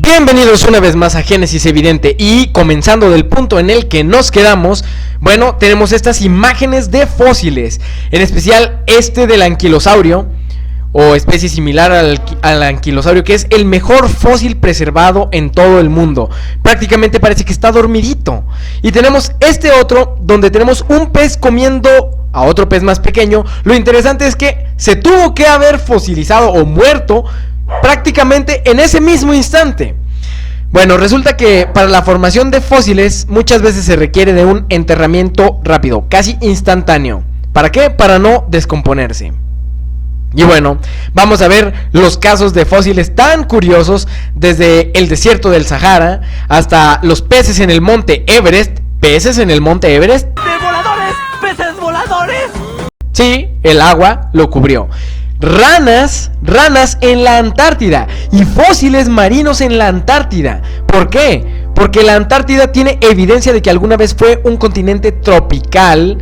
Bienvenidos una vez más a Génesis Evidente y comenzando del punto en el que nos quedamos, bueno, tenemos estas imágenes de fósiles, en especial este del anquilosaurio o especie similar al anquilosaurio, que es el mejor fósil preservado en todo el mundo. Prácticamente parece que está dormidito. Y tenemos este otro donde tenemos un pez comiendo a otro pez más pequeño. Lo interesante es que se tuvo que haber fosilizado o muerto prácticamente en ese mismo instante. Bueno, resulta que para la formación de fósiles muchas veces se requiere de un enterramiento rápido, casi instantáneo. ¿Para qué? Para no descomponerse. Y bueno, vamos a ver los casos de fósiles tan curiosos, desde el desierto del Sahara hasta los peces en el monte Everest. ¿Peces en el monte Everest? ¡De voladores! ¡Peces voladores! Sí, el agua lo cubrió. Ranas en la Antártida y fósiles marinos en la Antártida. ¿Por qué? Porque la Antártida tiene evidencia de que alguna vez fue un continente tropical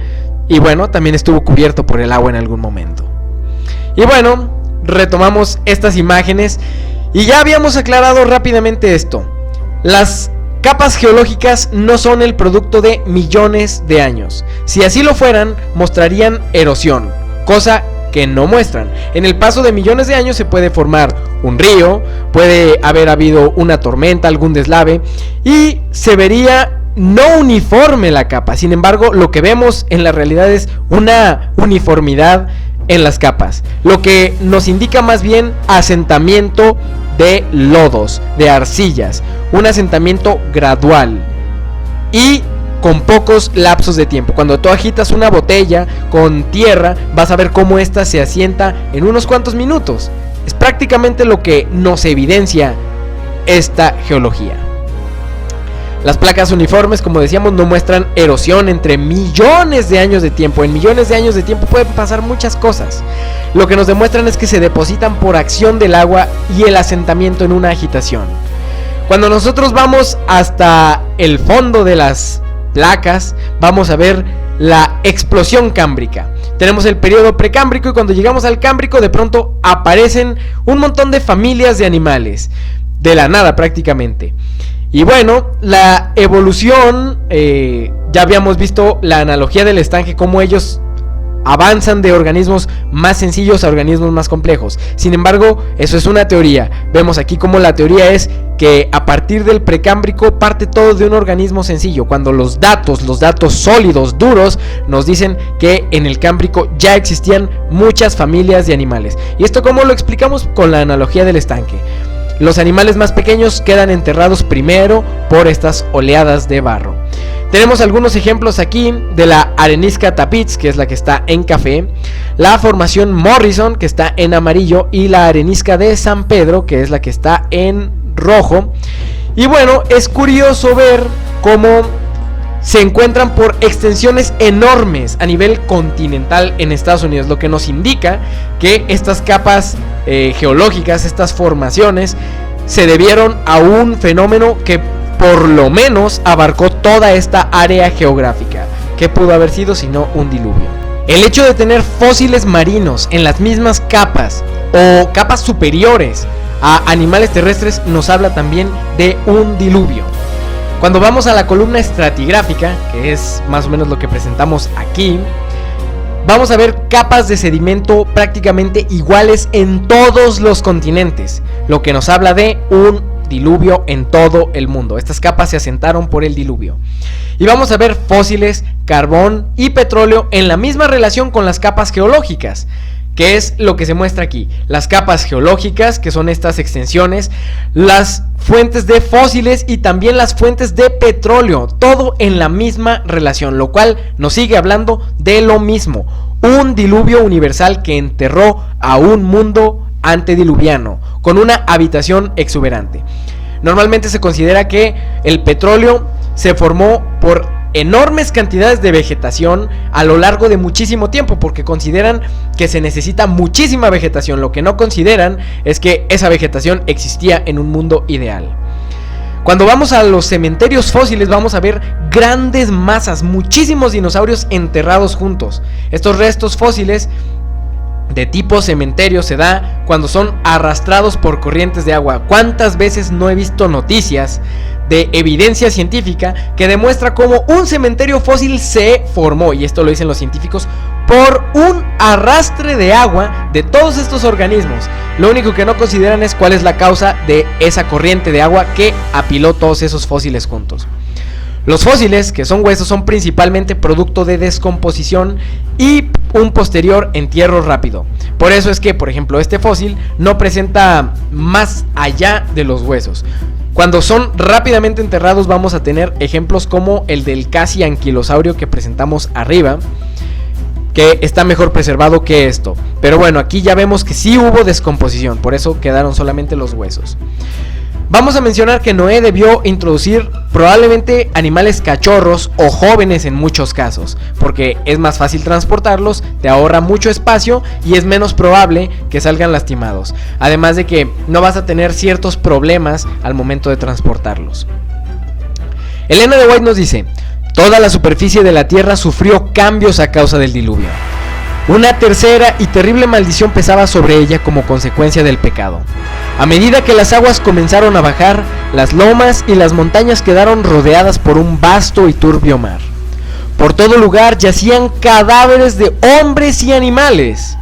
y bueno, también estuvo cubierto por el agua en algún momento. Y bueno, retomamos estas imágenes y ya habíamos aclarado rápidamente esto. Las capas geológicas no son el producto de millones de años. Si así lo fueran, mostrarían erosión, cosa que no muestran. En el paso de millones de años se puede formar un río, puede haber habido una tormenta, algún deslave y se vería no uniforme la capa. Sin embargo, lo que vemos en la realidad es una uniformidad en las capas, lo que nos indica más bien asentamiento de lodos, de arcillas, un asentamiento gradual y con pocos lapsos de tiempo. Cuando tú agitas una botella con tierra, vas a ver cómo ésta se asienta en unos cuantos minutos. Es prácticamente lo que nos evidencia esta geología. Las placas uniformes, como decíamos, no muestran erosión entre millones de años de tiempo. En millones de años de tiempo pueden pasar muchas cosas. Lo que nos demuestran es que se depositan por acción del agua y el asentamiento en una agitación. Cuando nosotros vamos hasta el fondo de las placas, vamos a ver la explosión cámbrica. Tenemos el periodo precámbrico y cuando llegamos al cámbrico de pronto aparecen un montón de familias de animales, de la nada prácticamente. Y bueno, la evolución, ya habíamos visto la analogía del estanque, cómo ellos avanzan de organismos más sencillos a organismos más complejos. Sin embargo, eso es una teoría. Vemos aquí cómo la teoría es que a partir del precámbrico parte todo de un organismo sencillo, cuando los datos sólidos, duros, nos dicen que en el cámbrico ya existían muchas familias de animales. ¿Y esto cómo lo explicamos? Con la analogía del estanque. Los animales más pequeños quedan enterrados primero por estas oleadas de barro. Tenemos algunos ejemplos aquí de la arenisca Tapiz, que es la que está en café, la formación Morrison, que está en amarillo, y la arenisca de San Pedro, que es la que está en rojo. Y bueno, es curioso ver cómo se encuentran por extensiones enormes a nivel continental en Estados Unidos, lo que nos indica que estas capas geológicas, estas formaciones, se debieron a un fenómeno que por lo menos abarcó toda esta área geográfica. ¿Qué pudo haber sido sino un diluvio? El hecho de tener fósiles marinos en las mismas capas o capas superiores a animales terrestres nos habla también de un diluvio. Cuando vamos a la columna estratigráfica, que es más o menos lo que presentamos aquí, vamos a ver capas de sedimento prácticamente iguales en todos los continentes, lo que nos habla de un diluvio en todo el mundo. Estas capas se asentaron por el diluvio. Y vamos a ver fósiles, carbón y petróleo en la misma relación con las capas geológicas, que es lo que se muestra aquí. Las capas geológicas, que son estas extensiones, las fuentes de fósiles y también las fuentes de petróleo, todo en la misma relación, lo cual nos sigue hablando de lo mismo, un diluvio universal que enterró a un mundo antediluviano con una habitación exuberante. Normalmente se considera que el petróleo se formó por enormes cantidades de vegetación a lo largo de muchísimo tiempo, porque consideran que se necesita muchísima vegetación. Lo que no consideran es que esa vegetación existía en un mundo ideal. Cuando vamos a los cementerios fósiles vamos a ver grandes masas, muchísimos dinosaurios enterrados juntos. Estos restos fósiles de tipo cementerio se da cuando son arrastrados por corrientes de agua. ¿Cuántas veces no he visto noticias de evidencia científica que demuestra cómo un cementerio fósil se formó, y esto lo dicen los científicos, por un arrastre de agua de todos estos organismos? Lo único que no consideran es cuál es la causa de esa corriente de agua que apiló todos esos fósiles juntos. Los fósiles, que son huesos, son principalmente producto de descomposición y un posterior entierro rápido. Por eso es que, por ejemplo, este fósil no presenta más allá de los huesos. Cuando son rápidamente enterrados vamos a tener ejemplos como el del casi anquilosaurio que presentamos arriba, que está mejor preservado que esto. Pero bueno, aquí ya vemos que sí hubo descomposición, por eso quedaron solamente los huesos. Vamos a mencionar que Noé debió introducir probablemente animales cachorros o jóvenes en muchos casos, porque es más fácil transportarlos, te ahorra mucho espacio y es menos probable que salgan lastimados. Además de que no vas a tener ciertos problemas al momento de transportarlos. Elena de White nos dice: toda la superficie de la tierra sufrió cambios a causa del diluvio. Una tercera y terrible maldición pesaba sobre ella como consecuencia del pecado. A medida que las aguas comenzaron a bajar, las lomas y las montañas quedaron rodeadas por un vasto y turbio mar. Por todo lugar yacían cadáveres de hombres y animales.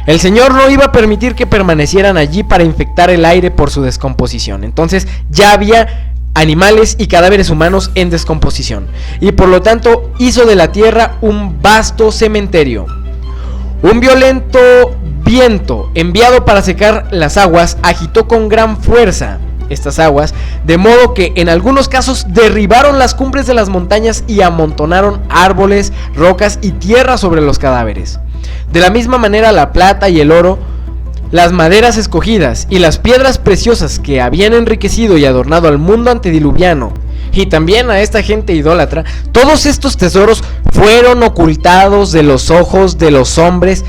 El Señor no iba a permitir que permanecieran allí para infectar el aire por su descomposición. Entonces ya había animales y cadáveres humanos en descomposición, y por lo tanto hizo de la tierra un vasto cementerio. Un violento viento enviado para secar las aguas agitó con gran fuerza estas aguas, de modo que en algunos casos derribaron las cumbres de las montañas y amontonaron árboles, rocas y tierra sobre los cadáveres. De la misma manera, la plata y el oro, las maderas escogidas y las piedras preciosas que habían enriquecido y adornado al mundo antediluviano y también a esta gente idólatra, todos estos tesoros fueron ocultados de los ojos de los hombres.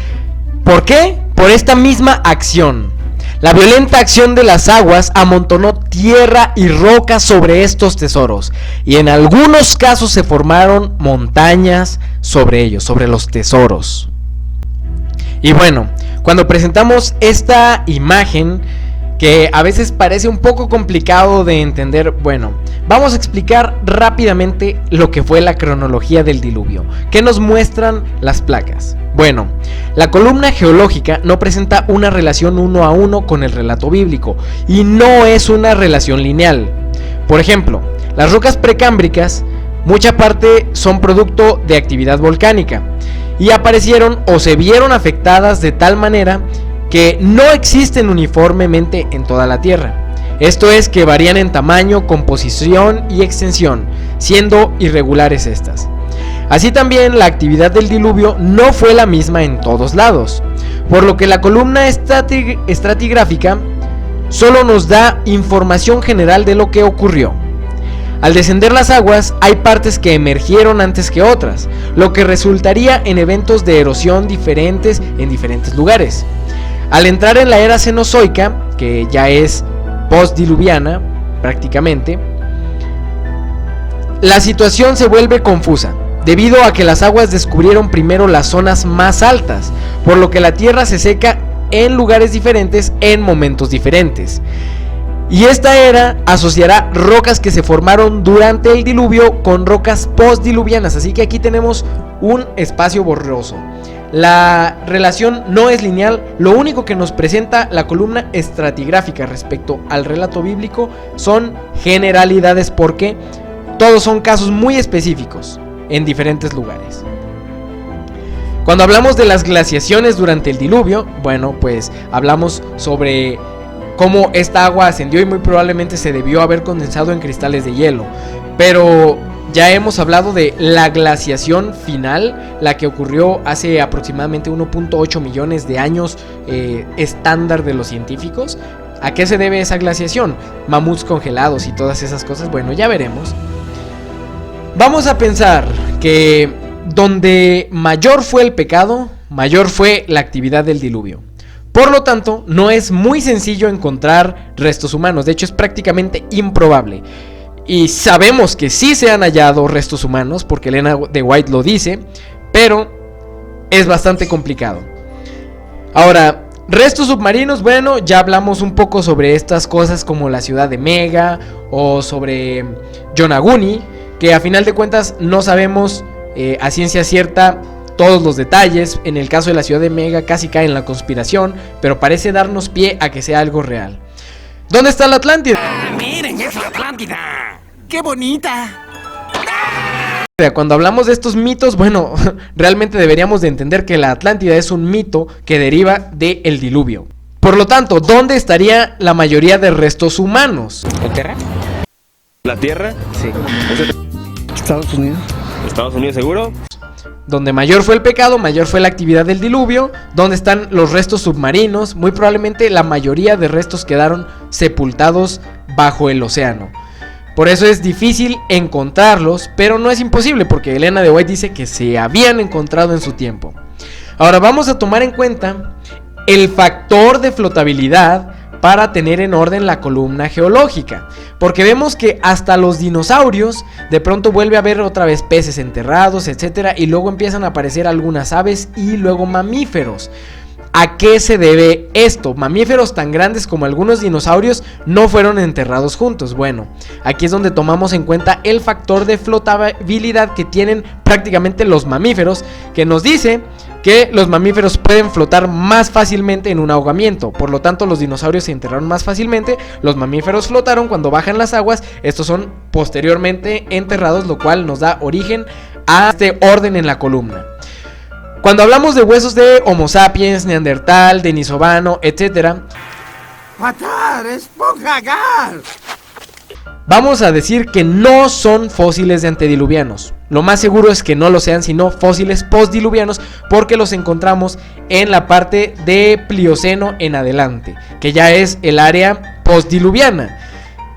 ¿Por qué? Por esta misma acción. La violenta acción de las aguas amontonó tierra y roca sobre estos tesoros, y en algunos casos se formaron montañas sobre ellos, sobre los tesoros. Y bueno, cuando presentamos esta imagen, que a veces parece un poco complicado de entender, bueno, vamos a explicar rápidamente lo que fue la cronología del diluvio. ¿Qué nos muestran las placas? Bueno, la columna geológica no presenta una relación uno a uno con el relato bíblico y no es una relación lineal. Por ejemplo, las rocas precámbricas, mucha parte son producto de actividad volcánica y aparecieron o se vieron afectadas de tal manera que no existen uniformemente en toda la Tierra. Esto es, que varían en tamaño, composición y extensión, siendo irregulares estas. Así también la actividad del diluvio no fue la misma en todos lados, por lo que la columna estratigráfica solo nos da información general de lo que ocurrió. Al descender las aguas, hay partes que emergieron antes que otras, lo que resultaría en eventos de erosión diferentes en diferentes lugares. Al entrar en la era cenozoica, que ya es postdiluviana prácticamente, la situación se vuelve confusa, debido a que las aguas descubrieron primero las zonas más altas, por lo que la tierra se seca en lugares diferentes en momentos diferentes. Y esta era asociará rocas que se formaron durante el diluvio con rocas postdiluvianas, así que aquí tenemos un espacio borroso. La relación no es lineal, lo único que nos presenta la columna estratigráfica respecto al relato bíblico son generalidades, porque todos son casos muy específicos en diferentes lugares. Cuando hablamos de las glaciaciones durante el diluvio, bueno, pues hablamos sobre cómo esta agua ascendió y muy probablemente se debió haber condensado en cristales de hielo, pero ya hemos hablado de la glaciación final, la que ocurrió hace aproximadamente 1.8 millones de años, estándar de los científicos. ¿A qué se debe esa glaciación? Mamuts congelados y todas esas cosas, bueno, ya veremos. Vamos a pensar que donde mayor fue el pecado, mayor fue la actividad del diluvio. Por lo tanto, no es muy sencillo encontrar restos humanos, de hecho es prácticamente improbable. Y sabemos que sí se han hallado restos humanos, porque Elena de White lo dice, pero es bastante complicado. Ahora, restos submarinos, bueno, ya hablamos un poco sobre estas cosas como la ciudad de Mega o sobre Yonaguni, que a final de cuentas no sabemos a ciencia cierta todos los detalles. En el caso de la ciudad de Mega casi cae en la conspiración, pero parece darnos pie a que sea algo real. ¿Dónde está la Atlántida? ¡Miren, es la Atlántida! ¡Qué bonita! Cuando hablamos de estos mitos, bueno, realmente deberíamos de entender que la Atlántida es un mito que deriva del diluvio. Por lo tanto, ¿dónde estaría la mayoría de restos humanos? ¿La Tierra? ¿La Tierra? Sí. ¿Estados Unidos? ¿Estados Unidos seguro? Donde mayor fue el pecado, mayor fue la actividad del diluvio. ¿Dónde están los restos submarinos? Muy probablemente la mayoría de restos quedaron sepultados bajo el océano. Por eso es difícil encontrarlos, pero no es imposible porque Elena de White dice que se habían encontrado en su tiempo. Ahora vamos a tomar en cuenta el factor de flotabilidad para tener en orden la columna geológica, porque vemos que hasta los dinosaurios de pronto vuelve a haber otra vez peces enterrados, etcétera, y luego empiezan a aparecer algunas aves y luego mamíferos. ¿A qué se debe esto? Mamíferos tan grandes como algunos dinosaurios no fueron enterrados juntos. Bueno, aquí es donde tomamos en cuenta el factor de flotabilidad que tienen prácticamente los mamíferos, que nos dice que los mamíferos pueden flotar más fácilmente en un ahogamiento. Por lo tanto, los dinosaurios se enterraron más fácilmente, los mamíferos flotaron cuando bajan las aguas, estos son posteriormente enterrados, lo cual nos da origen a este orden en la columna. Cuando hablamos de huesos de Homo sapiens, Neandertal, Denisovano, etc., ¡Matar! ¡Esponjagar! vamos a decir que no son fósiles de antediluvianos. Lo más seguro es que no lo sean, sino fósiles postdiluvianos, porque los encontramos en la parte de Plioceno en adelante, que ya es el área postdiluviana.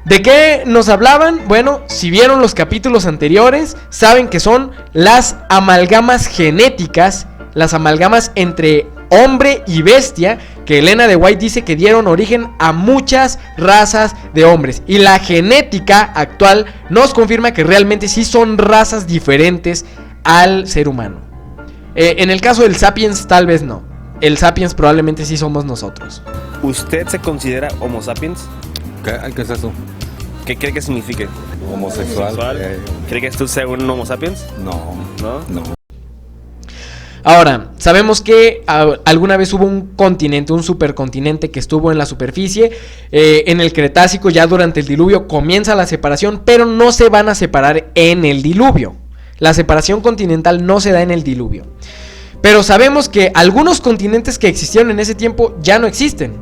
¿De qué nos hablaban? Bueno, si vieron los capítulos anteriores, saben que son las amalgamas genéticas, las amalgamas entre hombre y bestia, que Elena de White dice que dieron origen a muchas razas de hombres. Y la genética actual nos confirma que realmente sí son razas diferentes al ser humano. En el caso del Sapiens tal vez no. El Sapiens probablemente sí somos nosotros. ¿Usted se considera Homo sapiens? ¿Qué es eso? ¿Qué cree que signifique? Homosexual. ¿Cree que tú seas un Homo sapiens? No. ¿No? Ahora, sabemos que alguna vez hubo un continente, un supercontinente que estuvo en la superficie. En el Cretácico, ya durante el diluvio, comienza la separación, pero no se van a separar en el diluvio. La separación continental no se da en el diluvio. Pero sabemos que algunos continentes que existieron en ese tiempo ya no existen.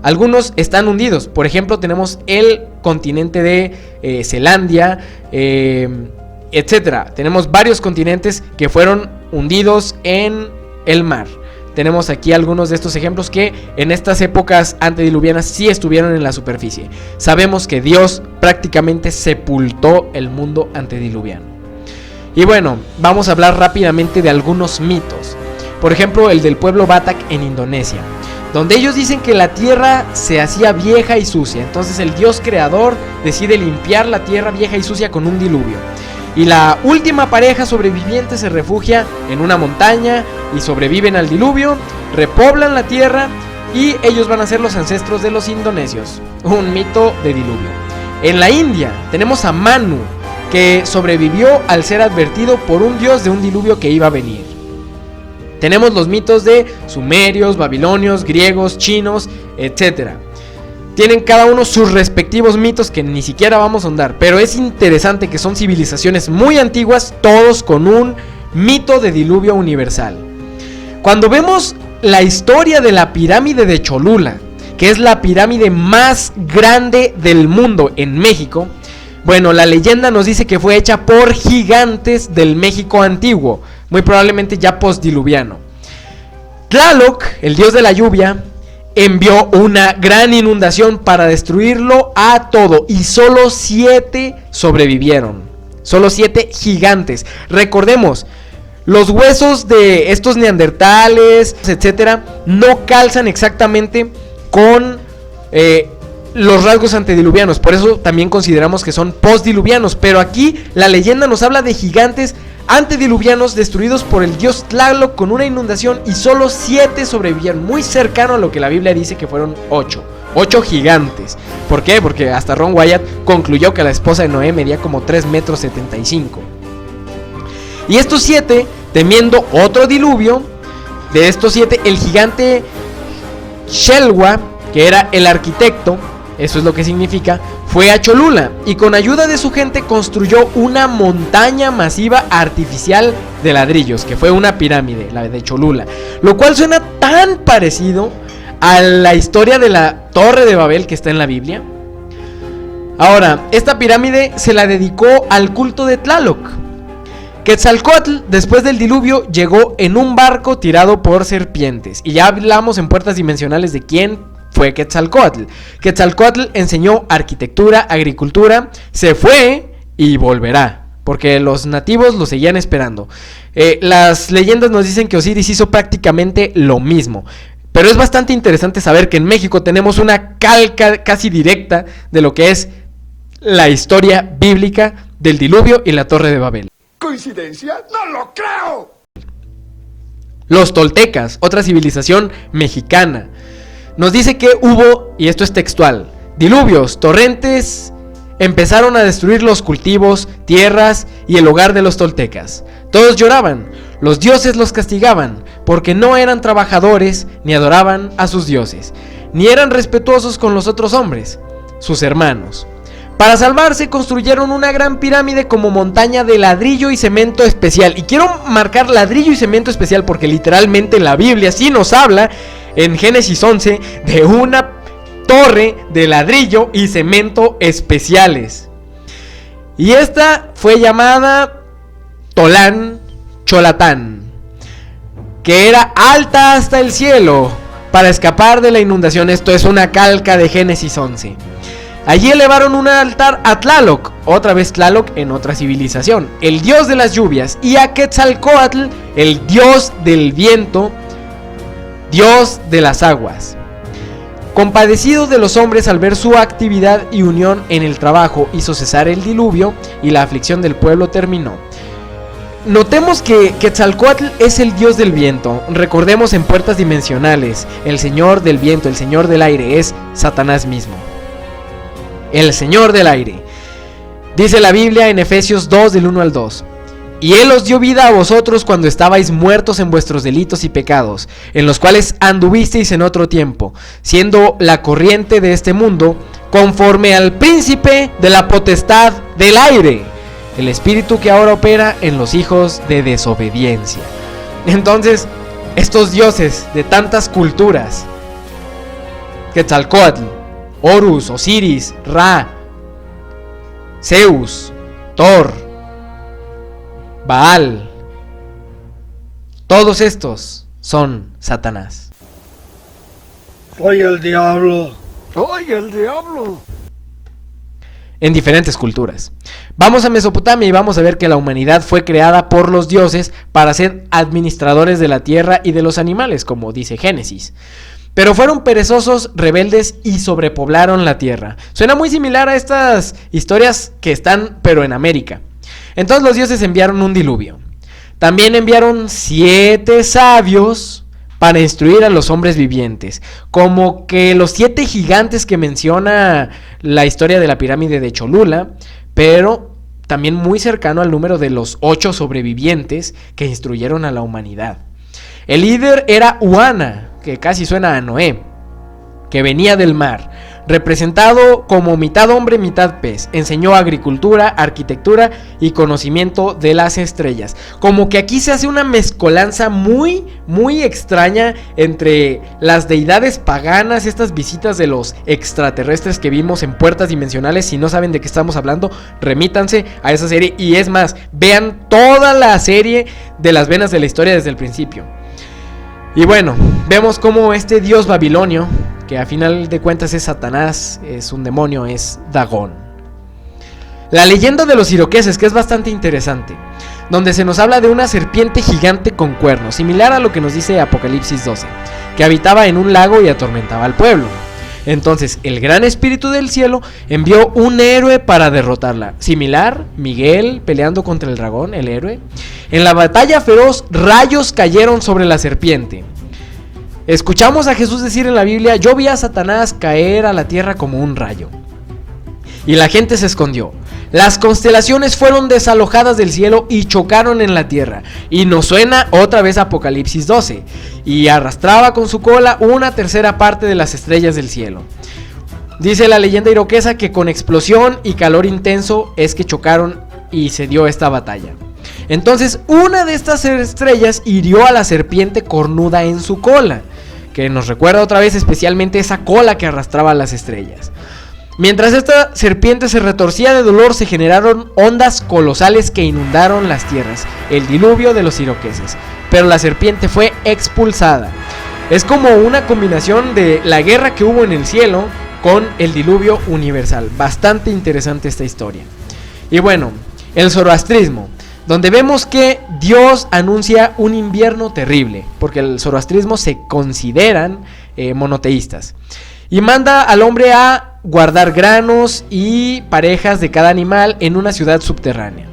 Algunos están hundidos. Por ejemplo, tenemos el continente de Zelandia, etcétera. Tenemos varios continentes que fueron hundidos en el mar. Tenemos aquí algunos de estos ejemplos que en estas épocas antediluvianas sí estuvieron en la superficie. Sabemos que Dios prácticamente sepultó el mundo antediluviano. Y bueno, vamos a hablar rápidamente de algunos mitos. Por ejemplo, el del pueblo Batak en Indonesia, donde ellos dicen que la tierra se hacía vieja y sucia. Entonces el Dios creador decide limpiar la tierra vieja y sucia con un diluvio. Y la última pareja sobreviviente se refugia en una montaña y sobreviven al diluvio, repoblan la tierra y ellos van a ser los ancestros de los indonesios. Un mito de diluvio. En la India tenemos a Manu, que sobrevivió al ser advertido por un dios de un diluvio que iba a venir. Tenemos los mitos de sumerios, babilonios, griegos, chinos, etc. Tienen cada uno sus respectivos mitos que ni siquiera vamos a ahondar, pero es interesante que son civilizaciones muy antiguas, todos con un mito de diluvio universal. Cuando vemos la historia de la pirámide de Cholula, que es la pirámide más grande del mundo en México, bueno, la leyenda nos dice que fue hecha por gigantes del México antiguo, muy probablemente ya postdiluviano. Tlaloc, el dios de la lluvia, envió una gran inundación para destruirlo a todo y solo 7 sobrevivieron. Solo 7 gigantes. Recordemos, los huesos de estos neandertales, etcétera, no calzan exactamente con los rasgos antediluvianos. Por eso también consideramos que son postdiluvianos. Pero aquí la leyenda nos habla de gigantes antediluvianos destruidos por el dios Tlaloc con una inundación, y solo 7 sobrevivieron, muy cercano a lo que la Biblia dice que fueron 8 gigantes. ¿Por qué? Porque hasta Ron Wyatt concluyó que la esposa de Noé medía como 3,75 metros. Y estos 7, temiendo otro diluvio, de estos 7, el gigante Shelwa, que era el arquitecto, eso es lo que significa, fue a Cholula y con ayuda de su gente construyó una montaña masiva artificial de ladrillos, que fue una pirámide, la de Cholula, lo cual suena tan parecido a la historia de la Torre de Babel que está en la Biblia. Ahora, esta pirámide se la dedicó al culto de Tlaloc. Quetzalcóatl, después del diluvio, llegó en un barco tirado por serpientes. Y ya hablamos en Puertas Dimensionales de quién fue Quetzalcóatl. Quetzalcóatl enseñó arquitectura, agricultura, se fue y volverá, porque los nativos lo seguían esperando. Las leyendas nos dicen que Osiris hizo prácticamente lo mismo. Pero es bastante interesante saber que en México tenemos una calca casi directa de lo que es la historia bíblica del diluvio y la Torre de Babel. ¿Coincidencia? ¡No lo creo! Los toltecas, otra civilización mexicana, nos dice que hubo, y esto es textual, diluvios, torrentes, empezaron a destruir los cultivos, tierras y el hogar de los toltecas. Todos lloraban, los dioses los castigaban, porque no eran trabajadores, ni adoraban a sus dioses, ni eran respetuosos con los otros hombres, sus hermanos. Para salvarse construyeron una gran pirámide como montaña de ladrillo y cemento especial. Y quiero marcar ladrillo y cemento especial porque literalmente la Biblia sí nos habla en Génesis 11 de una torre de ladrillo y cemento especiales. Y esta fue llamada Tolán Cholatán, que era alta hasta el cielo para escapar de la inundación. Esto es una calca de Génesis 11. Allí elevaron un altar a Tlaloc, otra vez Tlaloc en otra civilización, el dios de las lluvias, y a Quetzalcóatl, el dios del viento, dios de las aguas. Compadecido de los hombres al ver su actividad y unión en el trabajo, hizo cesar el diluvio y la aflicción del pueblo terminó. Notemos que Quetzalcóatl es el dios del viento. Recordemos en Puertas Dimensionales, el señor del viento, el señor del aire, es Satanás mismo. El señor del aire. Dice la Biblia en Efesios 2 del 1 al 2. Y Él os dio vida a vosotros cuando estabais muertos en vuestros delitos y pecados, en los cuales anduvisteis en otro tiempo, siendo la corriente de este mundo, conforme al príncipe de la potestad del aire, el espíritu que ahora opera en los hijos de desobediencia. Entonces, estos dioses de tantas culturas, Quetzalcóatl, Horus, Osiris, Ra, Zeus, Thor, Baal, todos estos son Satanás. Soy el diablo. ¡Soy el diablo! En diferentes culturas. Vamos a Mesopotamia y vamos a ver que la humanidad fue creada por los dioses para ser administradores de la tierra y de los animales, como dice Génesis. Pero fueron perezosos, rebeldes y sobrepoblaron la tierra. Suena muy similar a estas historias que están, pero en América. Entonces los dioses enviaron un diluvio. También enviaron 7 sabios para instruir a los hombres vivientes. Como que los 7 gigantes que menciona la historia de la pirámide de Cholula, pero también muy cercano al número de los 8 sobrevivientes que instruyeron a la humanidad. El líder era Uana, que casi suena a Noé, que venía del mar, representado como mitad hombre, mitad pez. Enseñó agricultura, arquitectura y conocimiento de las estrellas. Como que aquí se hace una mezcolanza muy, muy extraña entre las deidades paganas, estas visitas de los extraterrestres que vimos en Puertas Dimensionales. Si no saben de qué estamos hablando, remítanse a esa serie. Y es más, vean toda la serie de las venas de la historia desde el principio. Y bueno, vemos cómo este dios babilonio, que a final de cuentas es Satanás, es un demonio, es Dagón. La leyenda de los iroqueses, que es bastante interesante, donde se nos habla de una serpiente gigante con cuernos, similar a lo que nos dice Apocalipsis 12, que habitaba en un lago y atormentaba al pueblo. Entonces el gran espíritu del cielo envió un héroe para derrotarla. Similar, Miguel peleando contra el dragón, el héroe. En la batalla feroz, rayos cayeron sobre la serpiente. Escuchamos a Jesús decir en la Biblia: yo vi a Satanás caer a la tierra como un rayo. Y la gente se escondió. Las constelaciones fueron desalojadas del cielo y chocaron en la tierra. Y nos suena otra vez Apocalipsis 12. Y arrastraba con su cola una tercera parte de las estrellas del cielo. Dice la leyenda iroquesa que con explosión y calor intenso es que chocaron y se dio esta batalla. Entonces una de estas estrellas hirió a la serpiente cornuda en su cola, que nos recuerda otra vez especialmente esa cola que arrastraba a las estrellas. Mientras esta serpiente se retorcía de dolor, se generaron ondas colosales que inundaron las tierras, el diluvio de los iroqueses. Pero la serpiente fue expulsada. Es como una combinación de la guerra que hubo en el cielo con el diluvio universal. Bastante interesante esta historia. Y bueno, el zoroastrismo, donde vemos que Dios anuncia un invierno terrible, porque el zoroastrismo se consideran monoteístas. Y manda al hombre a guardar granos y parejas de cada animal en una ciudad subterránea.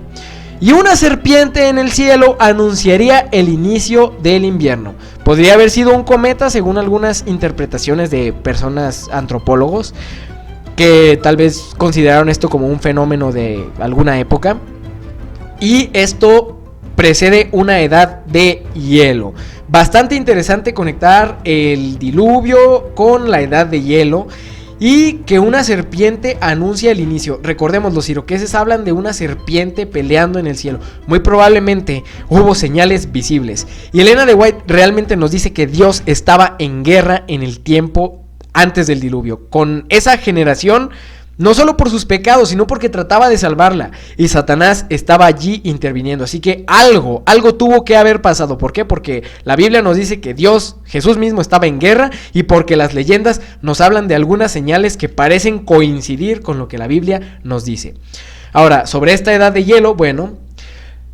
Y una serpiente en el cielo anunciaría el inicio del invierno. Podría haber sido un cometa, según algunas interpretaciones de personas antropólogos, que tal vez consideraron esto como un fenómeno de alguna época. Y esto precede una edad de hielo. Bastante interesante conectar el diluvio con la edad de hielo y que una serpiente anuncia el inicio. Recordemos, los iroqueses hablan de una serpiente peleando en el cielo. Muy probablemente hubo señales visibles. Y Elena de White realmente nos dice que Dios estaba en guerra en el tiempo antes del diluvio con esa generación. No solo por sus pecados, sino porque trataba de salvarla. Y Satanás estaba allí interviniendo. Así que algo tuvo que haber pasado. ¿Por qué? Porque la Biblia nos dice que Dios, Jesús mismo, estaba en guerra. Y porque las leyendas nos hablan de algunas señales que parecen coincidir con lo que la Biblia nos dice. Ahora, sobre esta edad de hielo, bueno,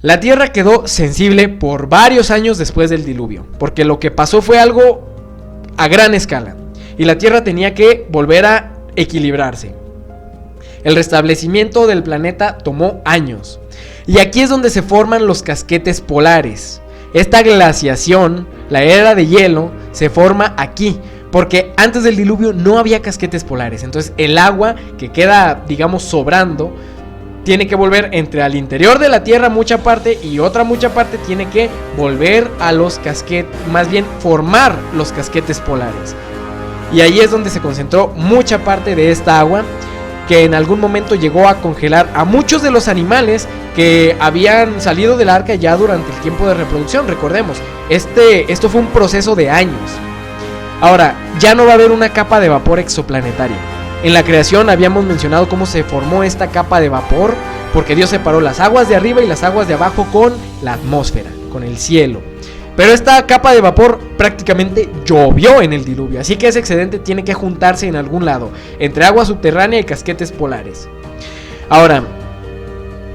la tierra quedó sensible por varios años después del diluvio. Porque lo que pasó fue algo a gran escala. Y la tierra tenía que volver a equilibrarse. El restablecimiento del planeta tomó años. Y aquí es donde se forman los casquetes polares. Esta glaciación, la era de hielo, se forma aquí. Porque antes del diluvio no había casquetes polares. Entonces el agua que queda, digamos, sobrando, tiene que volver entre al interior de la Tierra mucha parte y otra mucha parte tiene que volver a los casquetes, más bien formar los casquetes polares. Y ahí es donde se concentró mucha parte de esta agua, que en algún momento llegó a congelar a muchos de los animales que habían salido del arca ya durante el tiempo de reproducción. Recordemos, esto fue un proceso de años. Ahora, ya no va a haber una capa de vapor exoplanetaria. En la creación habíamos mencionado cómo se formó esta capa de vapor, porque Dios separó las aguas de arriba y las aguas de abajo con la atmósfera, con el cielo. Pero esta capa de vapor prácticamente llovió en el diluvio, así que ese excedente tiene que juntarse en algún lado, entre agua subterránea y casquetes polares. Ahora,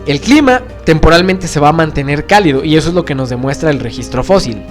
el clima temporalmente se va a mantener cálido y eso es lo que nos demuestra el registro fósil.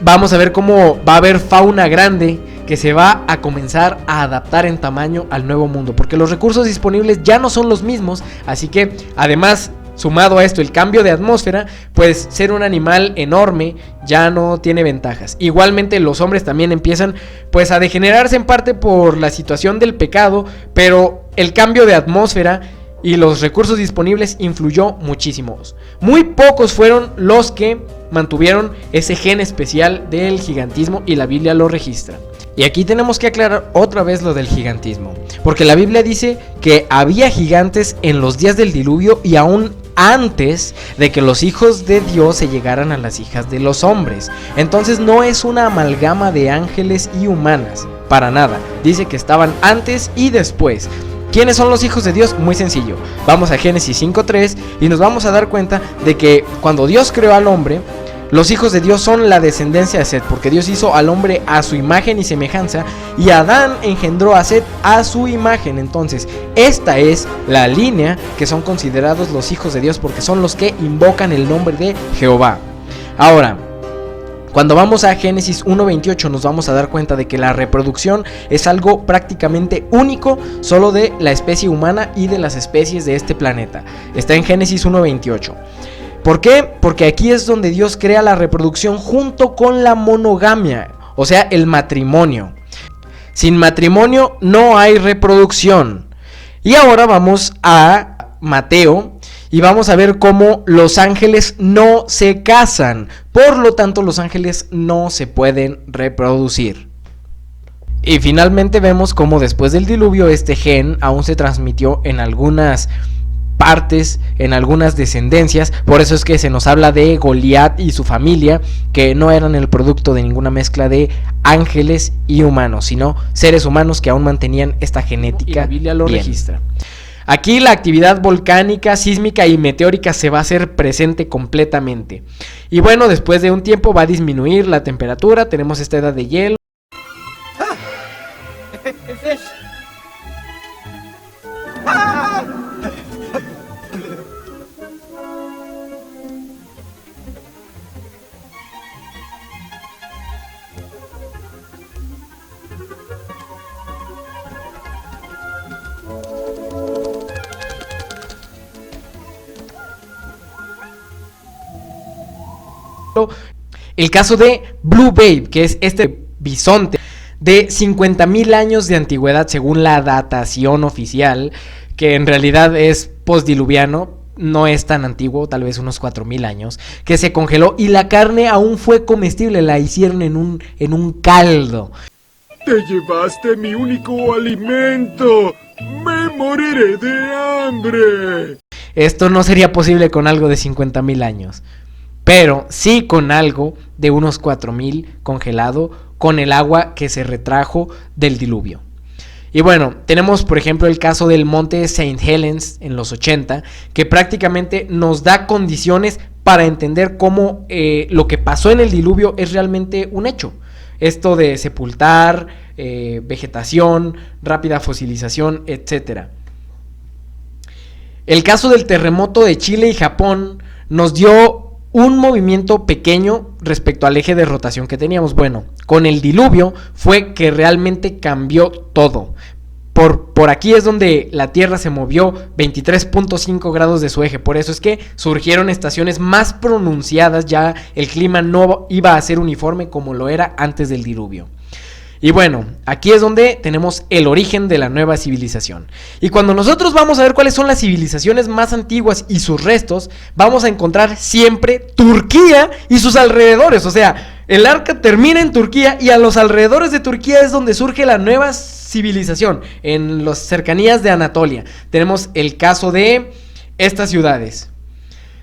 Vamos a ver cómo va a haber fauna grande que se va a comenzar a adaptar en tamaño al nuevo mundo, porque los recursos disponibles ya no son los mismos, así que además, sumado a esto el cambio de atmósfera, pues ser un animal enorme ya no tiene ventajas. Igualmente los hombres también empiezan pues a degenerarse en parte por la situación del pecado, pero el cambio de atmósfera y los recursos disponibles influyó muchísimo. Muy pocos fueron los que mantuvieron ese gen especial del gigantismo y la Biblia lo registra. Y aquí tenemos que aclarar otra vez lo del gigantismo, porque la Biblia dice que había gigantes en los días del diluvio y aún antes de que los hijos de Dios se llegaran a las hijas de los hombres. Entonces no es una amalgama de ángeles y humanas, para nada. Dice que estaban antes y después. ¿Quiénes son los hijos de Dios? Muy sencillo. Vamos a Génesis 5:3 y nos vamos a dar cuenta de que cuando Dios creó al hombre, los hijos de Dios son la descendencia de Set, porque Dios hizo al hombre a su imagen y semejanza, y Adán engendró a Set a su imagen. Entonces, esta es la línea que son considerados los hijos de Dios, porque son los que invocan el nombre de Jehová. Ahora, Cuando vamos a Génesis 1:28 nos vamos a dar cuenta de que la reproducción es algo prácticamente único solo de la especie humana y de las especies de este planeta. Está en Génesis 1:28. ¿Por qué? Porque aquí es donde Dios crea la reproducción junto con la monogamia, o sea, el matrimonio. Sin matrimonio no hay reproducción. Y ahora vamos a Mateo y vamos a ver cómo los ángeles no se casan. Por lo tanto, los ángeles no se pueden reproducir. Y finalmente vemos cómo después del diluvio este gen aún se transmitió en algunas partes, en algunas descendencias. Por eso es que se nos habla de Goliat y su familia, que no eran el producto de ninguna mezcla de ángeles y humanos, sino seres humanos que aún mantenían esta genética. Y la Biblia lo registra. Aquí la actividad volcánica, sísmica y meteórica se va a hacer presente completamente. Y bueno, después de un tiempo va a disminuir la temperatura, tenemos esta edad de hielo. El caso de Blue Babe, que es este bisonte de 50,000 años de antigüedad según la datación oficial, que en realidad es postdiluviano, no es tan antiguo, tal vez unos 4,000 años, que se congeló y la carne aún fue comestible, la hicieron en un caldo. Te llevaste mi único alimento. Me moriré de hambre. Esto no sería posible con algo de 50,000 años. Pero sí con algo de unos 4,000 congelado, con el agua que se retrajo del diluvio. Y bueno, tenemos por ejemplo el caso del monte St. Helens en los 80, que prácticamente nos da condiciones para entender cómo lo que pasó en el diluvio es realmente un hecho. Esto de sepultar, vegetación, rápida fosilización, etc. El caso del terremoto de Chile y Japón nos dio un movimiento pequeño respecto al eje de rotación que teníamos. Bueno, con el diluvio fue que realmente cambió todo. Por aquí es donde la Tierra se movió 23.5 grados de su eje. Por eso es que surgieron estaciones más pronunciadas. Ya el clima no iba a ser uniforme como lo era antes del diluvio. Y bueno, aquí es donde tenemos el origen de la nueva civilización. Y cuando nosotros vamos a ver cuáles son las civilizaciones más antiguas y sus restos, vamos a encontrar siempre Turquía y sus alrededores. O sea, el arca termina en Turquía y a los alrededores de Turquía es donde surge la nueva civilización, en las cercanías de Anatolia. Tenemos el caso de estas ciudades,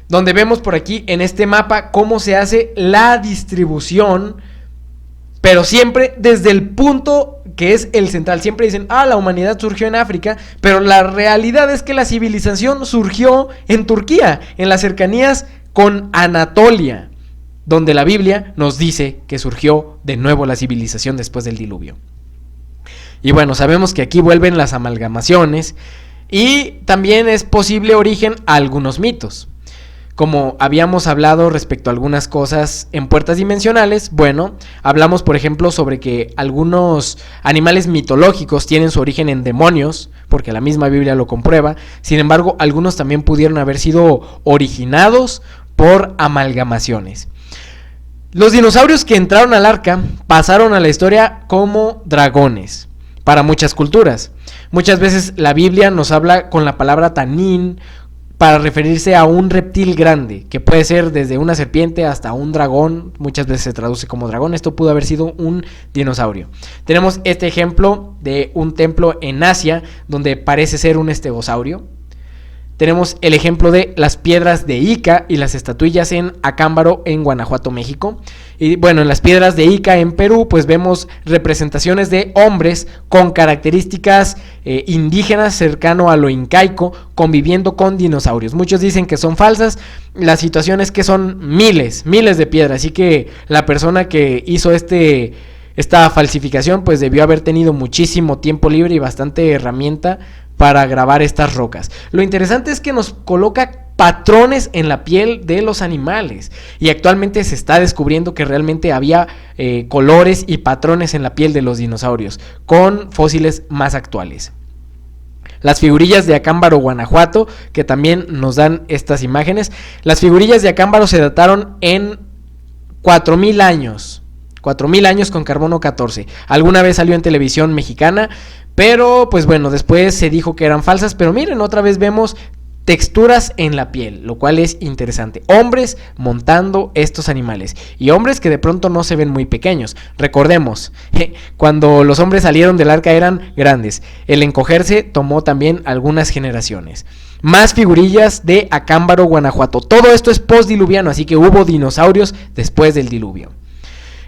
donde vemos por aquí en este mapa cómo se hace la distribución, pero siempre desde el punto que es el central. Siempre dicen, la humanidad surgió en África, pero la realidad es que la civilización surgió en Turquía, en las cercanías con Anatolia, donde la Biblia nos dice que surgió de nuevo la civilización después del diluvio. Y bueno, sabemos que aquí vuelven las amalgamaciones y también es posible origen a algunos mitos. Como habíamos hablado respecto a algunas cosas en puertas dimensionales, bueno, hablamos por ejemplo sobre que algunos animales mitológicos tienen su origen en demonios, porque la misma Biblia lo comprueba. Sin embargo, algunos también pudieron haber sido originados por amalgamaciones. Los dinosaurios que entraron al arca pasaron a la historia como dragones para muchas culturas. Muchas veces la Biblia nos habla con la palabra tanín para referirse a un reptil grande, que puede ser desde una serpiente hasta un dragón. Muchas veces se traduce como dragón. Esto pudo haber sido un dinosaurio. Tenemos este ejemplo de un templo en Asia donde parece ser un estegosaurio. Tenemos el ejemplo de las piedras de Ica y las estatuillas en Acámbaro, en Guanajuato, México. Y bueno, en las piedras de Ica en Perú, pues vemos representaciones de hombres con características indígenas, cercano a lo incaico, conviviendo con dinosaurios. Muchos dicen que son falsas. La situación es que son miles de piedras. Así que la persona que hizo esta falsificación, pues debió haber tenido muchísimo tiempo libre y bastante herramienta para grabar estas rocas. Lo interesante es que nos coloca patrones en la piel de los animales. Y actualmente se está descubriendo que realmente había colores y patrones en la piel de los dinosaurios, con fósiles más actuales. Las figurillas de Acámbaro, Guanajuato, que también nos dan estas imágenes. Las figurillas de Acámbaro se dataron en 4000 años. 4000 años con carbono 14. Alguna vez salió en televisión mexicana, pero pues bueno, después se dijo que eran falsas. Pero miren, otra vez vemos texturas en la piel, lo cual es interesante. Hombres montando estos animales, y hombres que de pronto no se ven muy pequeños. Recordemos, cuando los hombres salieron del arca eran grandes. El encogerse tomó también algunas generaciones. Más figurillas de Acámbaro, Guanajuato. Todo esto es postdiluviano, así que hubo dinosaurios después del diluvio.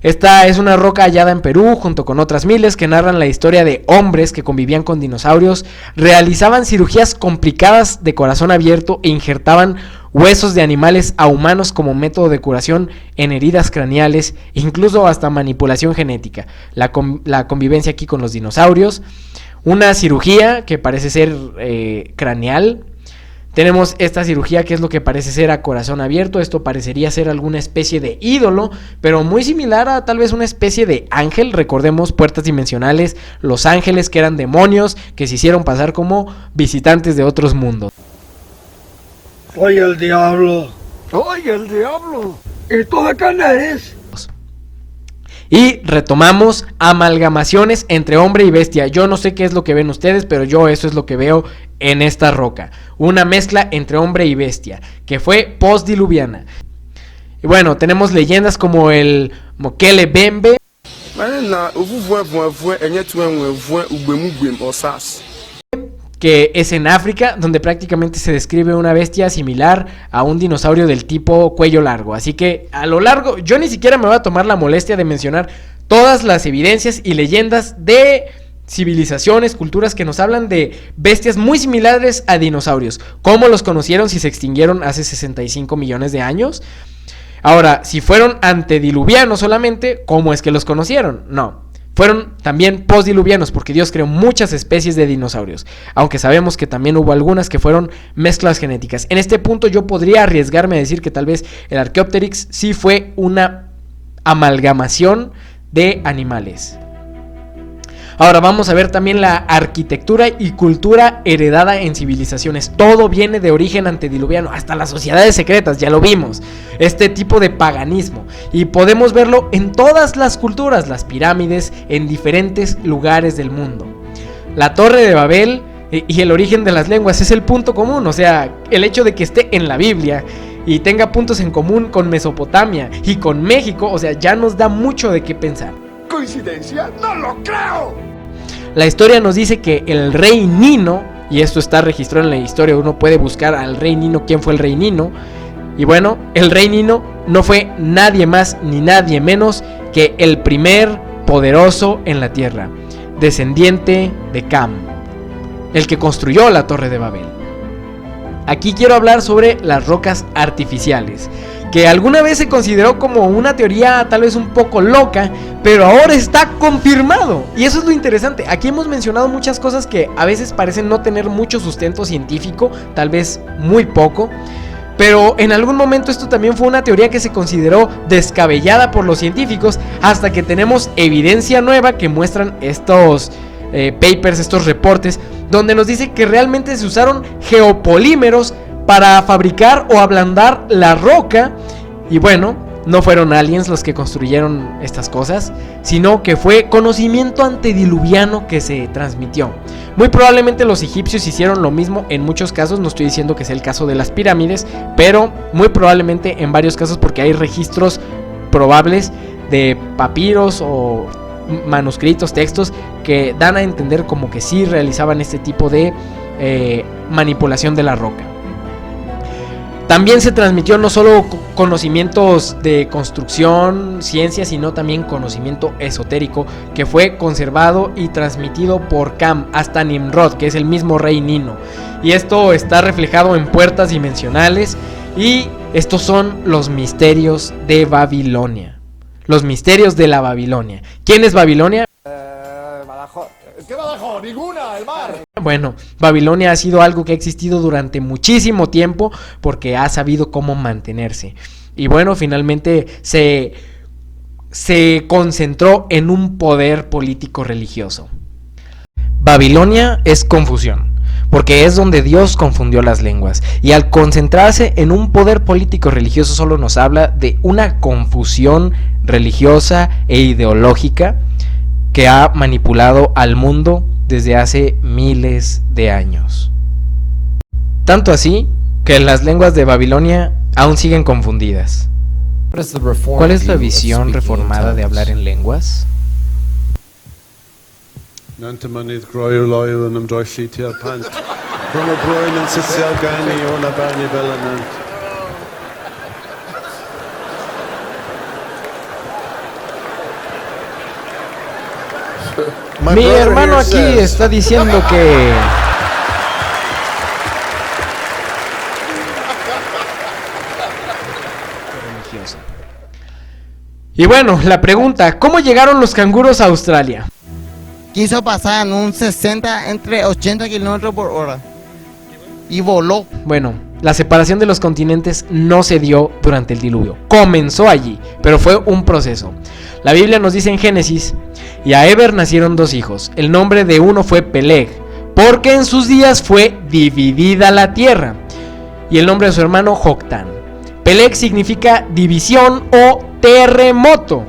Esta es una roca hallada en Perú junto con otras miles que narran la historia de hombres que convivían con dinosaurios, realizaban cirugías complicadas de corazón abierto e injertaban huesos de animales a humanos como método de curación en heridas craneales, incluso hasta manipulación genética. La convivencia aquí con los dinosaurios, una cirugía que parece ser craneal. Tenemos esta cirugía que es lo que parece ser a corazón abierto. Esto parecería ser alguna especie de ídolo, pero muy similar a tal vez una especie de ángel. Recordemos puertas dimensionales, los ángeles que eran demonios que se hicieron pasar como visitantes de otros mundos. Soy el diablo. ¡Ay, el diablo! ¿Y tú de quién eres? Y retomamos amalgamaciones entre hombre y bestia. Yo no sé qué es lo que ven ustedes, pero yo eso es lo que veo en esta roca. Una mezcla entre hombre y bestia, que fue postdiluviana. Y bueno, tenemos leyendas como el Mokele Bembe, que es en África, donde prácticamente se describe una bestia similar a un dinosaurio del tipo cuello largo. Así que a lo largo, yo ni siquiera me voy a tomar la molestia de mencionar todas las evidencias y leyendas de civilizaciones, culturas que nos hablan de bestias muy similares a dinosaurios. ¿Cómo los conocieron si se extinguieron hace 65 millones de años? Ahora, si fueron antediluvianos solamente, ¿cómo es que los conocieron? No. Fueron también postdiluvianos porque Dios creó muchas especies de dinosaurios, aunque sabemos que también hubo algunas que fueron mezclas genéticas. En este punto yo podría arriesgarme a decir que tal vez el Archaeopteryx sí fue una amalgamación de animales. Ahora vamos a ver también la arquitectura y cultura heredada en civilizaciones. Todo viene de origen antediluviano, hasta las sociedades secretas, ya lo vimos. Este tipo de paganismo. Y podemos verlo en todas las culturas, las pirámides, en diferentes lugares del mundo. La Torre de Babel y el origen de las lenguas es el punto común. O sea, el hecho de que esté en la Biblia y tenga puntos en común con Mesopotamia y con México, o sea, ya nos da mucho de qué pensar. ¿Coincidencia? ¡No lo creo! La historia nos dice que el rey Nino, y esto está registrado en la historia, uno puede buscar al rey Nino, quién fue el rey Nino. Y bueno, el rey Nino no fue nadie más ni nadie menos que el primer poderoso en la tierra, descendiente de Cam, el que construyó la Torre de Babel. Aquí quiero hablar sobre las rocas artificiales, que alguna vez se consideró como una teoría tal vez un poco loca, pero ahora está confirmado. Y eso es lo interesante. Aquí hemos mencionado muchas cosas que a veces parecen no tener mucho sustento científico, tal vez muy poco, pero en algún momento esto también fue una teoría que se consideró descabellada por los científicos, hasta que tenemos evidencia nueva que muestran estos papers, estos reportes, donde nos dice que realmente se usaron geopolímeros para fabricar o ablandar la roca. Y bueno, no fueron aliens los que construyeron estas cosas, sino que fue conocimiento antediluviano que se transmitió. Muy probablemente los egipcios hicieron lo mismo en muchos casos. No estoy diciendo que sea el caso de las pirámides, pero muy probablemente en varios casos, porque hay registros probables de papiros o manuscritos, textos que dan a entender como que sí realizaban este tipo de manipulación de la roca. También se transmitió no solo conocimientos de construcción, ciencia, sino también conocimiento esotérico que fue conservado y transmitido por Cam hasta Nimrod, que es el mismo rey Nino. Y esto está reflejado en puertas dimensionales, y estos son los misterios de Babilonia. Los misterios de la Babilonia. ¿Quién es Babilonia? Badajoz. ¿Qué Badajoz? Ninguna. Bueno, Babilonia ha sido algo que ha existido durante muchísimo tiempo porque ha sabido cómo mantenerse. Y bueno, finalmente se concentró en un poder político religioso. Babilonia es confusión, porque es donde Dios confundió las lenguas, y al concentrarse en un poder político religioso solo nos habla de una confusión religiosa e ideológica que ha manipulado al mundo desde hace miles de años. Tanto así que las lenguas de Babilonia aún siguen confundidas. ¿Cuál es la visión reformada de hablar en lenguas? Mi hermano aquí está diciendo que... religiosa. Y bueno, la pregunta, ¿cómo llegaron los canguros a Australia? Quiso pasar en un 60 entre 80 kilómetros por hora y voló. Bueno, la separación de los continentes no se dio durante el diluvio. Comenzó allí, pero fue un proceso. La Biblia nos dice en Génesis: y a Eber nacieron 2 hijos. El nombre de uno fue Peleg, porque en sus días fue dividida la tierra. Y el nombre de su hermano Joctán. Peleg significa división o terremoto.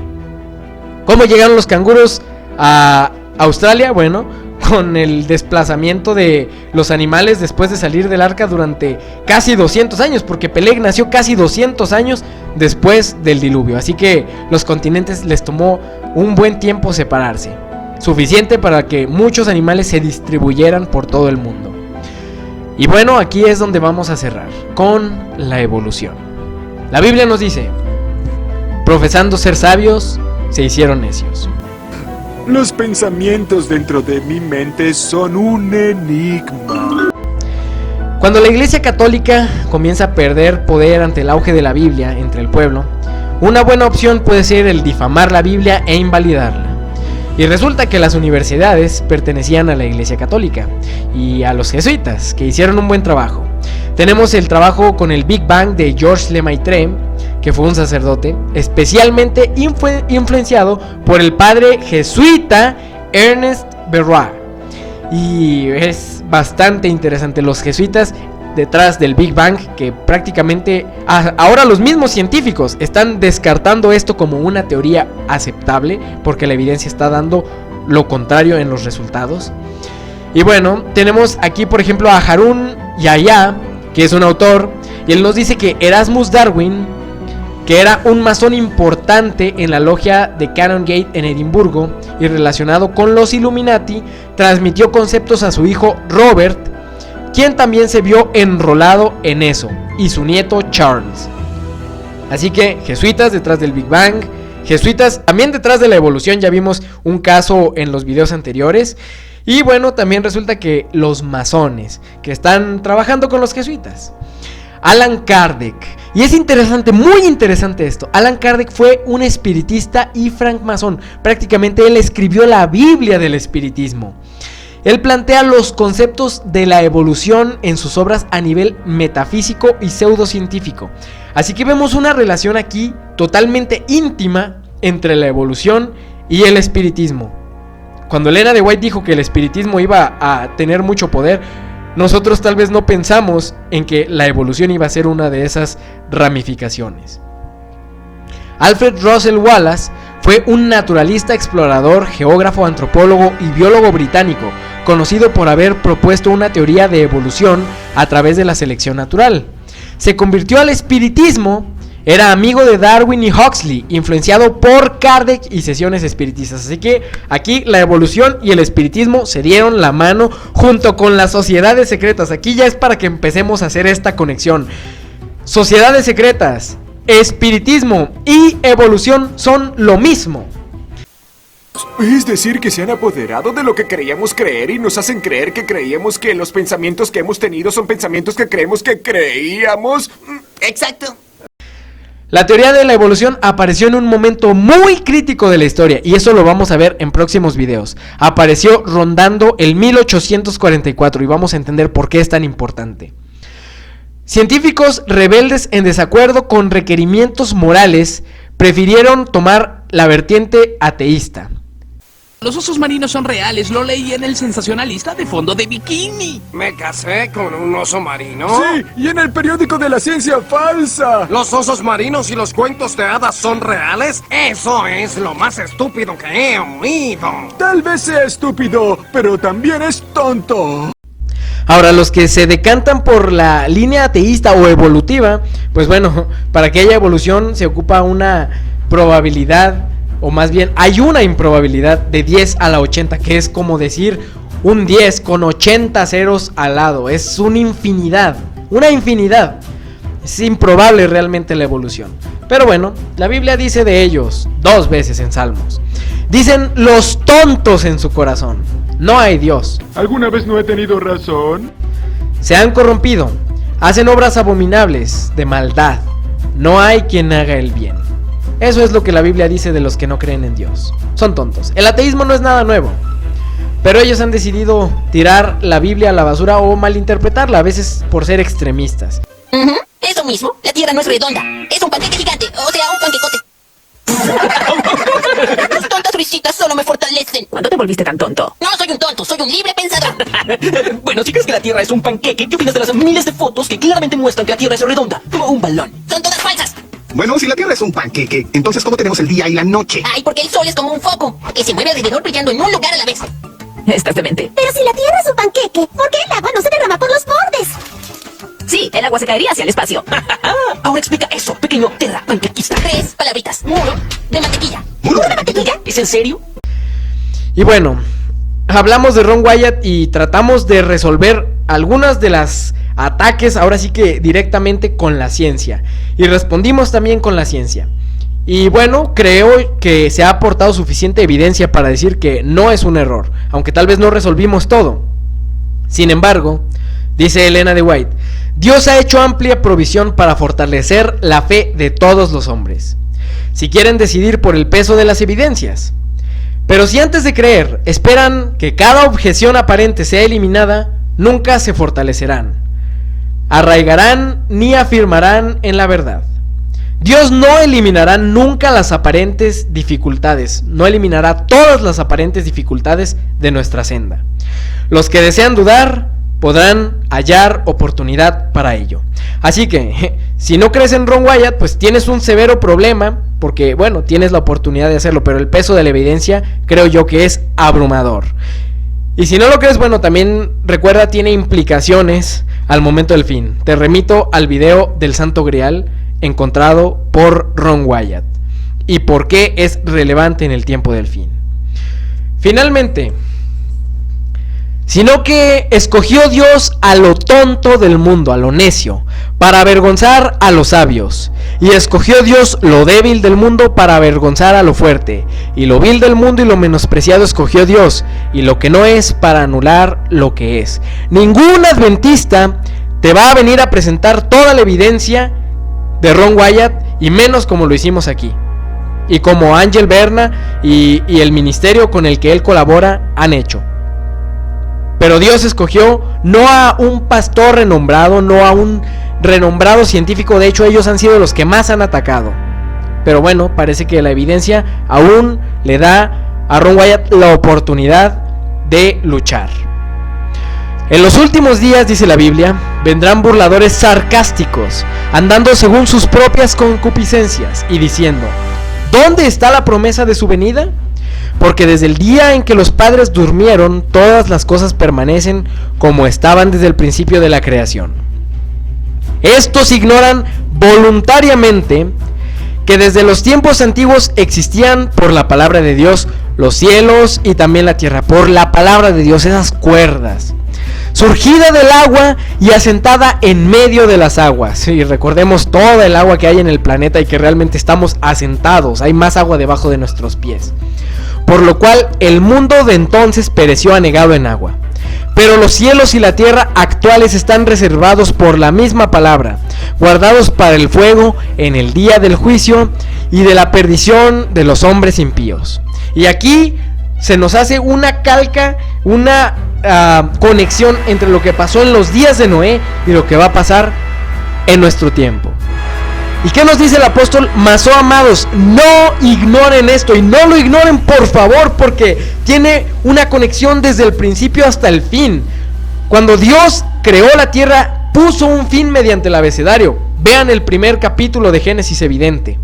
¿Cómo llegaron los canguros a Australia? Bueno, con el desplazamiento de los animales después de salir del arca durante casi 200 años, porque Peleg nació casi 200 años después del diluvio. Así que los continentes les tomó un buen tiempo separarse, suficiente para que muchos animales se distribuyeran por todo el mundo. Y bueno, aquí es donde vamos a cerrar, con la evolución. La Biblia nos dice: profesando ser sabios, se hicieron necios. Los pensamientos dentro de mi mente son un enigma. Cuando la Iglesia Católica comienza a perder poder ante el auge de la Biblia entre el pueblo, una buena opción puede ser el difamar la Biblia e invalidarla. Y resulta que las universidades pertenecían a la Iglesia Católica y a los jesuitas, que hicieron un buen trabajo. Tenemos el trabajo con el Big Bang de Georges Lemaitre, que fue un sacerdote especialmente influenciado por el padre jesuita Ernest Berroa. Y es bastante interesante, los jesuitas detrás del Big Bang, que prácticamente ahora los mismos científicos están descartando esto como una teoría aceptable, porque la evidencia está dando lo contrario en los resultados. Y bueno, tenemos aquí por ejemplo a Harun Yahya, que es un autor, y él nos dice que Erasmus Darwin, que era un masón importante en la logia de Canongate en Edimburgo y relacionado con los Illuminati, transmitió conceptos a su hijo Robert, quien también se vio enrolado en eso, y su nieto Charles. Así que jesuitas detrás del Big Bang, jesuitas también detrás de la evolución, ya vimos un caso en los videos anteriores. Y bueno, también resulta que los masones, que están trabajando con los jesuitas. Alan Kardec, y es interesante, muy interesante esto. Alan Kardec fue un espiritista y francmasón. Prácticamente él escribió la Biblia del espiritismo. Él plantea los conceptos de la evolución en sus obras a nivel metafísico y pseudocientífico. Así que vemos una relación aquí totalmente íntima entre la evolución y el espiritismo. Cuando Elena de White dijo que el espiritismo iba a tener mucho poder, nosotros tal vez no pensamos en que la evolución iba a ser una de esas ramificaciones. Alfred Russel Wallace fue un naturalista, explorador, geógrafo, antropólogo y biólogo británico, conocido por haber propuesto una teoría de evolución a través de la selección natural. Se convirtió al espiritismo. Era amigo de Darwin y Huxley, influenciado por Kardec y sesiones espiritistas. Así que aquí la evolución y el espiritismo se dieron la mano junto con las sociedades secretas. Aquí ya es para que empecemos a hacer esta conexión. Sociedades secretas, espiritismo y evolución son lo mismo. Es decir, que se han apoderado de lo que creíamos creer y nos hacen creer que creíamos que los pensamientos que hemos tenido son pensamientos que creemos que creíamos. Exacto. La teoría de la evolución apareció en un momento muy crítico de la historia, y eso lo vamos a ver en próximos videos. Apareció rondando el 1844 y vamos a entender por qué es tan importante. Científicos rebeldes en desacuerdo con requerimientos morales prefirieron tomar la vertiente ateísta. Los osos marinos son reales, lo leí en el sensacionalista de fondo de bikini. ¿Me casé con un oso marino? Sí, y en el periódico de la ciencia falsa. ¿Los osos marinos y los cuentos de hadas son reales? Eso es lo más estúpido que he oído. Tal vez sea estúpido, pero también es tonto. Ahora, los que se decantan por la línea ateísta o evolutiva, pues bueno, para que haya evolución se ocupa una probabilidad, o más bien hay una improbabilidad de 10 a la 80, que es como decir un 10 con 80 ceros al lado. Es una infinidad. Es improbable realmente la evolución. Pero bueno, la Biblia dice de ellos 2 veces en Salmos. Dicen los tontos en su corazón. No hay Dios. ¿Alguna vez no he tenido razón? Se han corrompido. Hacen obras abominables de maldad. No hay quien haga el bien. Eso es lo que la Biblia dice de los que no creen en Dios. Son tontos. El ateísmo no es nada nuevo, pero ellos han decidido tirar la Biblia a la basura o malinterpretarla, a veces por ser extremistas. Eso mismo, la Tierra no es redonda, es un panqueque gigante, o sea, un panquecote. Tus tontas risitas solo me fortalecen. ¿Cuándo te volviste tan tonto? No soy un tonto, soy un libre pensador. Bueno, si crees que la Tierra es un panqueque, ¿qué opinas de las miles de fotos que claramente muestran que la Tierra es redonda, como un balón? Son todas falsas. Bueno, si la Tierra es un panqueque, entonces ¿cómo tenemos el día y la noche? Ay, porque el sol es como un foco, que se mueve alrededor brillando en un lugar a la vez. Estás demente. Pero si la Tierra es un panqueque, ¿por qué el agua no se derrama por los bordes? Sí, el agua se caería hacia el espacio. Ahora explica eso, pequeño terrapanquequista. 3 palabritas. Muro de mantequilla. ¿Muro de mantequilla? ¿Es en serio? Y bueno, hablamos de Ron Wyatt y tratamos de resolver algunas de las ataques, ahora sí que directamente con la ciencia. Y respondimos también con la ciencia. Y bueno, creo que se ha aportado suficiente evidencia para decir que no es un error, aunque tal vez no resolvimos todo. Sin embargo, dice Elena de White, Dios ha hecho amplia provisión para fortalecer la fe de todos los hombres, si quieren decidir por el peso de las evidencias. Pero si antes de creer esperan que cada objeción aparente sea eliminada, nunca se fortalecerán, arraigarán ni afirmarán en la verdad. Dios no eliminará nunca las aparentes dificultades, no eliminará todas las aparentes dificultades de nuestra senda. Los que desean dudar podrán hallar oportunidad para ello. Así que, si no crees en Ron Wyatt, pues tienes un severo problema, porque bueno, tienes la oportunidad de hacerlo, pero el peso de la evidencia creo yo que es abrumador. Y si no lo crees, bueno, también recuerda, tiene implicaciones al momento del fin. Te remito al video del Santo Grial encontrado por Ron Wyatt y por qué es relevante en el tiempo del fin. Finalmente, sino que escogió Dios a lo tonto del mundo, a lo necio, para avergonzar a los sabios, y escogió Dios lo débil del mundo para avergonzar a lo fuerte, y lo vil del mundo y lo menospreciado escogió Dios, y lo que no es para anular lo que es. Ningún adventista te va a venir a presentar toda la evidencia de Ron Wyatt, y menos como lo hicimos aquí, y como Ángel Berna y el ministerio con el que él colabora han hecho. Pero Dios escogió no a un pastor renombrado, no a un renombrado científico. De hecho, ellos han sido los que más han atacado. Pero bueno, parece que la evidencia aún le da a Ron Wyatt la oportunidad de luchar. En los últimos días, dice la Biblia, vendrán burladores sarcásticos, andando según sus propias concupiscencias y diciendo: ¿dónde está la promesa de su venida? Porque desde el día en que los padres durmieron, todas las cosas permanecen como estaban desde el principio de la creación. Estos ignoran voluntariamente que desde los tiempos antiguos existían por la palabra de Dios los cielos y también la tierra, por la palabra de Dios, esas cuerdas, surgida del agua y asentada en medio de las aguas. Y recordemos toda el agua que hay en el planeta y que realmente estamos asentados, hay más agua debajo de nuestros pies. Por lo cual el mundo de entonces pereció anegado en agua. Pero los cielos y la tierra actuales están reservados por la misma palabra, guardados para el fuego en el día del juicio y de la perdición de los hombres impíos. Y aquí se nos hace una calca, una conexión entre lo que pasó en los días de Noé y lo que va a pasar en nuestro tiempo. ¿Y qué nos dice el apóstol? Mas, oh amados, no ignoren esto, y no lo ignoren por favor, porque tiene una conexión desde el principio hasta el fin. Cuando Dios creó la tierra, puso un fin mediante el abecedario. Vean el primer capítulo de Génesis evidente.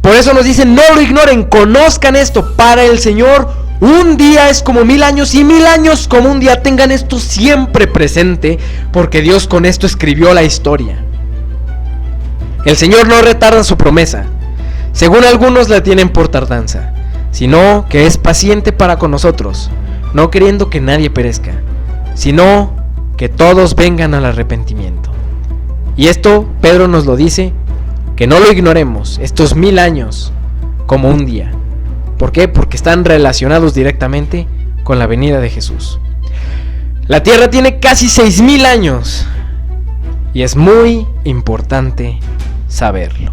Por eso nos dice, no lo ignoren, conozcan esto. Para el Señor, un día es como 1000 años y 1000 años como un día. Tengan esto siempre presente, porque Dios con esto escribió la historia. El Señor no retarda su promesa, según algunos la tienen por tardanza, sino que es paciente para con nosotros, no queriendo que nadie perezca, sino que todos vengan al arrepentimiento. Y esto Pedro nos lo dice, que no lo ignoremos, estos 1000 años como un día. ¿Por qué? Porque están relacionados directamente con la venida de Jesús. La tierra tiene casi 6000 años y es muy importante saberlo.